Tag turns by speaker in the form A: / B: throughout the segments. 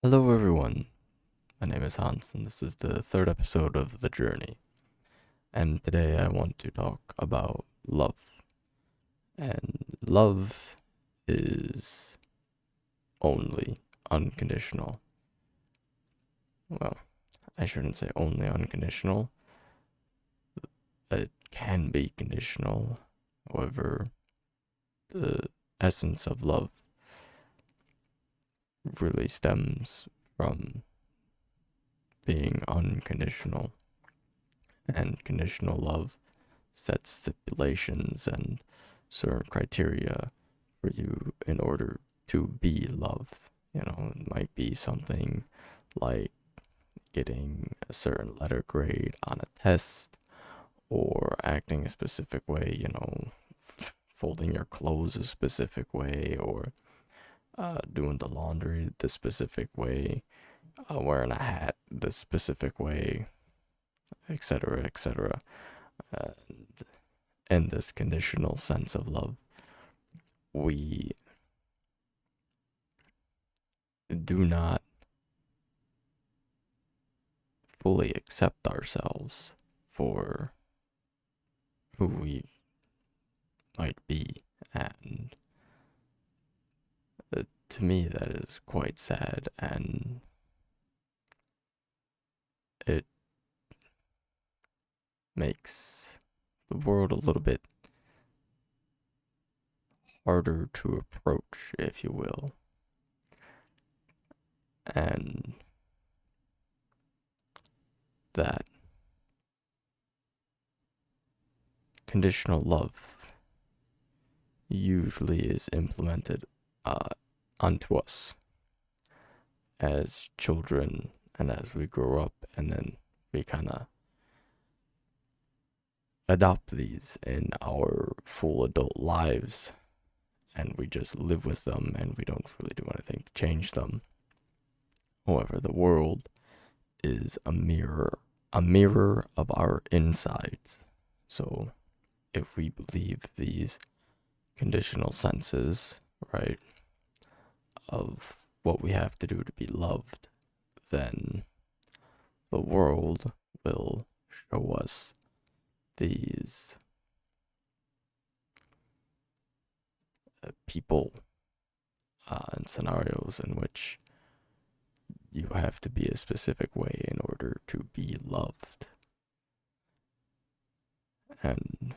A: Hello, everyone. My name is Hans, and this is the third episode of The Journey. And today I want to talk about love. And love is only unconditional. Well, I shouldn't say only unconditional. It can be conditional. However, the essence of love really stems from being unconditional. And conditional love sets stipulations and certain criteria for you in order to be loved. It might be something like getting a certain letter grade on a test or acting a specific way, folding your clothes a specific way or doing the laundry the specific way, wearing a hat the specific way, etc., etc. And in this conditional sense of love, we do not fully accept ourselves for who we might be. And to me, that is quite sad, and it makes the world a little bit harder to approach, if you will. And that conditional love usually is implemented onto us as children and as we grow up, and then we kind of adopt these in our full adult lives, and we just live with them and we don't really do anything to change them. However, the world is a mirror of our insides. So if we believe these conditional senses, right, of what we have to do to be loved, then the world will show us these people and scenarios in which you have to be a specific way in order to be loved. And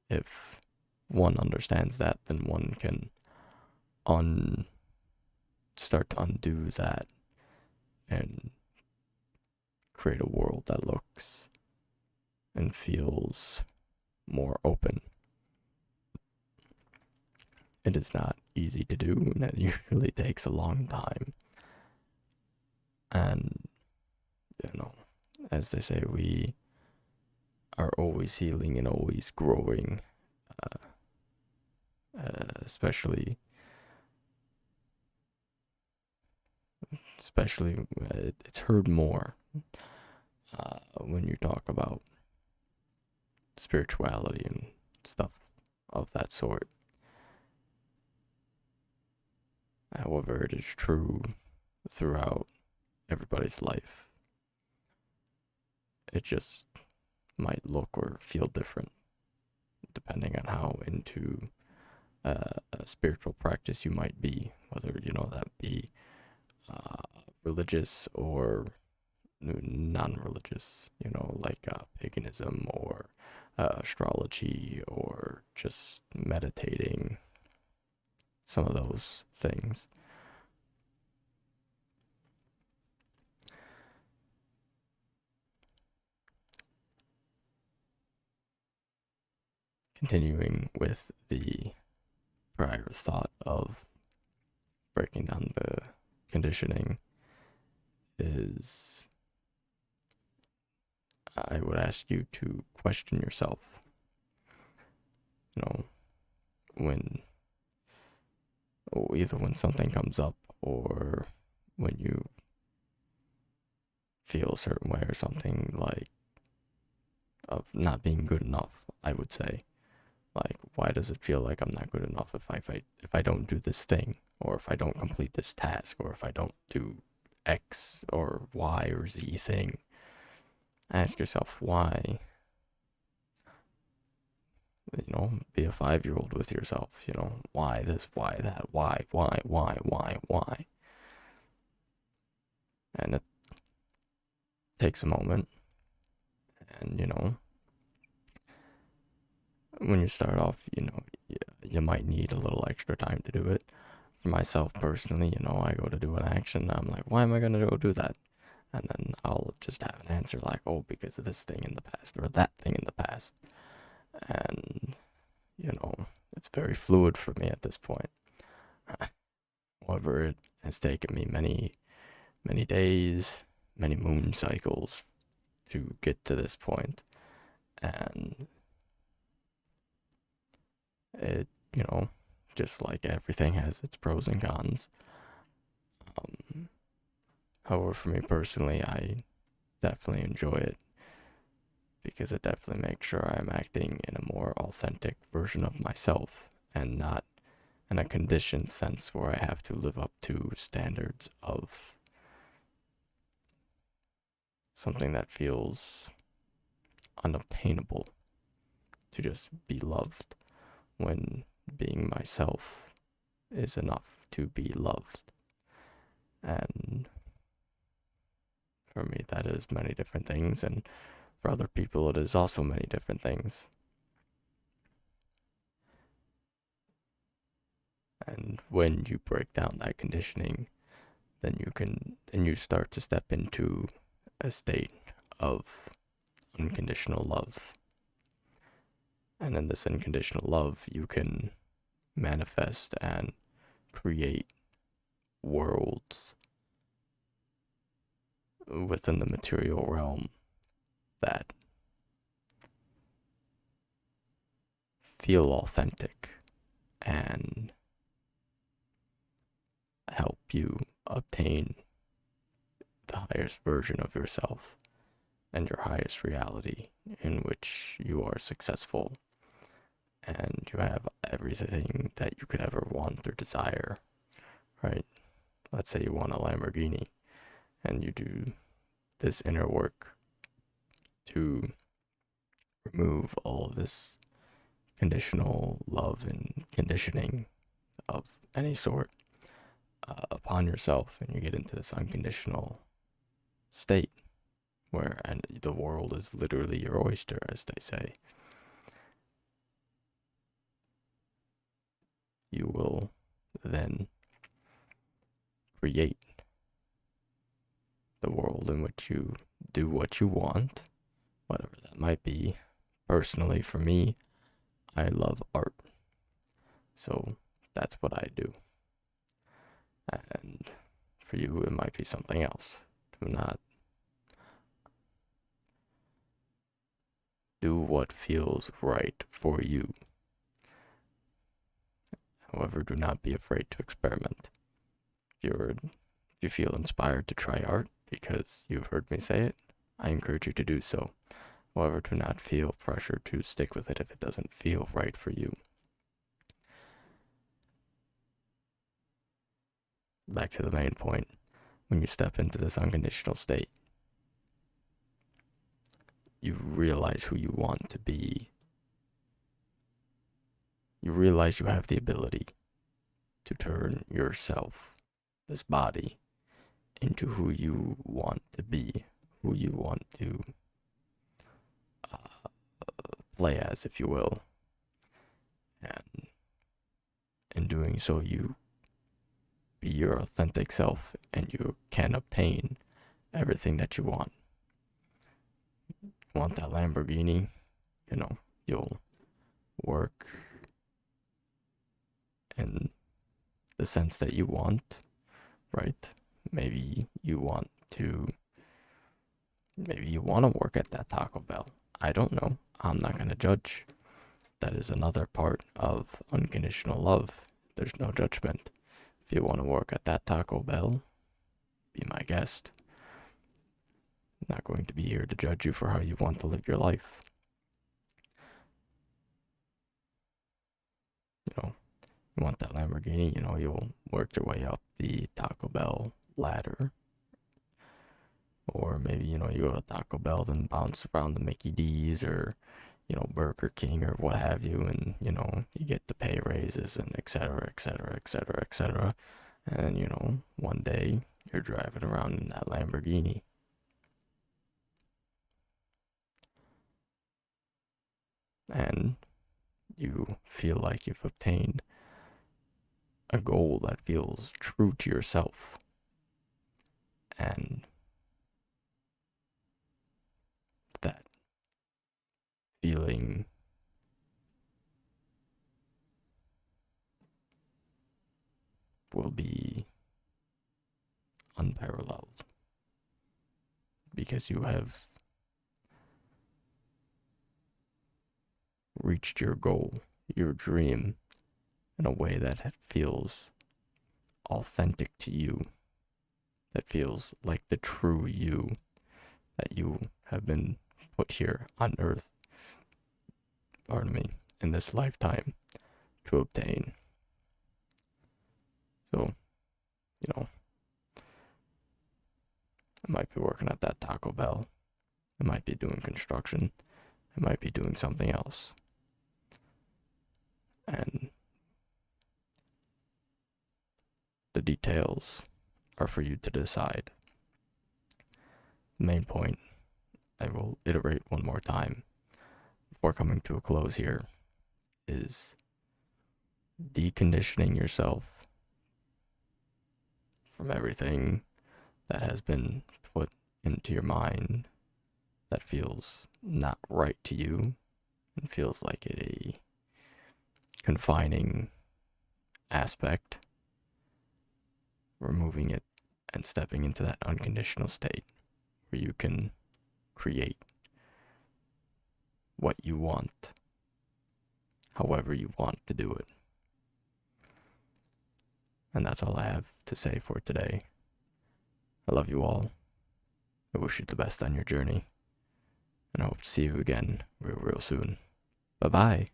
A: if one understands that, then one can start to undo that and create a world that looks and feels more open. It is not easy to do, and it usually takes a long time. And, as they say, we are always healing and always growing, especially it's heard more when you talk about spirituality and stuff of that sort. However, it is true throughout everybody's life. It just might look or feel different depending on how into a spiritual practice you might be, whether that be religious or non-religious, like paganism or astrology or just meditating, some of those things. Continuing with the prior thought of breaking down the conditioning, is I would ask you to question yourself. When either when something comes up or when you feel a certain way or something, like of not being good enough, I would say, Like, why does it feel like I'm not good enough if I don't do this thing, or if I don't complete this task, or if I don't do X or Y or Z thing? Ask yourself why. Be a 5-year old with yourself. Why this, why that, why? And it takes a moment. And, when you start off, you might need a little extra time to do it. For myself personally, I go to do an action. I'm like, why am I going to go do that? And then I'll just have an answer like, oh, because of this thing in the past or that thing in the past. And, it's very fluid for me at this point. However, it has taken me many, many days, many moon cycles to get to this point. And it, just like everything has its pros and cons. However, for me personally, I definitely enjoy it because it definitely makes sure I'm acting in a more authentic version of myself and not in a conditioned sense where I have to live up to standards of something that feels unobtainable to just be loved when being myself is enough to be loved. And for me, that is many different things, and for other people, it is also many different things. And when you break down that conditioning, then you start to step into a state of unconditional love. And in this unconditional love, you can manifest and create worlds within the material realm that feel authentic and help you obtain the highest version of yourself and your highest reality in which you are successful and you have everything that you could ever want or desire, right? Let's say you want a Lamborghini and you do this inner work to remove all of this conditional love and conditioning of any sort upon yourself, and you get into this unconditional state where and the world is literally your oyster, as they say. You will then create the world in which you do what you want, whatever that might be. Personally, for me, I love art, so that's what I do. And for you, it might be something else. Do not do what feels right for you. However, do not be afraid to experiment. If you feel inspired to try art because you've heard me say it, I encourage you to do so. However, do not feel pressure to stick with it if it doesn't feel right for you. Back to the main point. When you step into this unconditional state, you realize who you want to be. You realize you have the ability to turn yourself, this body, into who you want to be, who you want to play as, if you will. And in doing so, you be your authentic self and you can obtain everything that you want. Want that Lamborghini? You'll work in the sense that you want, right? Maybe you want to work at that Taco Bell. I don't know. I'm not going to judge. That is another part of unconditional love. There's no judgment. If you want to work at that Taco Bell, be my guest. I'm not going to be here to judge you for how you want to live your life. you want that Lamborghini, you'll work your way up the Taco Bell ladder. Or maybe, you go to Taco Bell, then bounce around the Mickey D's or, Burger King or what have you, and, you get the pay raises and et cetera, et cetera, et cetera, et cetera. And, one day you're driving around in that Lamborghini. And you feel like you've obtained a goal that feels true to yourself. And that feeling will be unparalleled because you have reached your goal, your dream, in a way that feels authentic to you, that feels like the true you that you have been put here on earth, in this lifetime to obtain. So, I might be working at that Taco Bell. I might be doing construction. I might be doing something else. And the details are for you to decide. The main point, I will iterate one more time before coming to a close here, is deconditioning yourself from everything that has been put into your mind that feels not right to you and feels like a confining aspect, removing it and stepping into that unconditional state where you can create what you want, however you want to do it. And that's all I have to say for today. I love you all. I wish you the best on your journey. And I hope to see you again real soon. Bye-bye.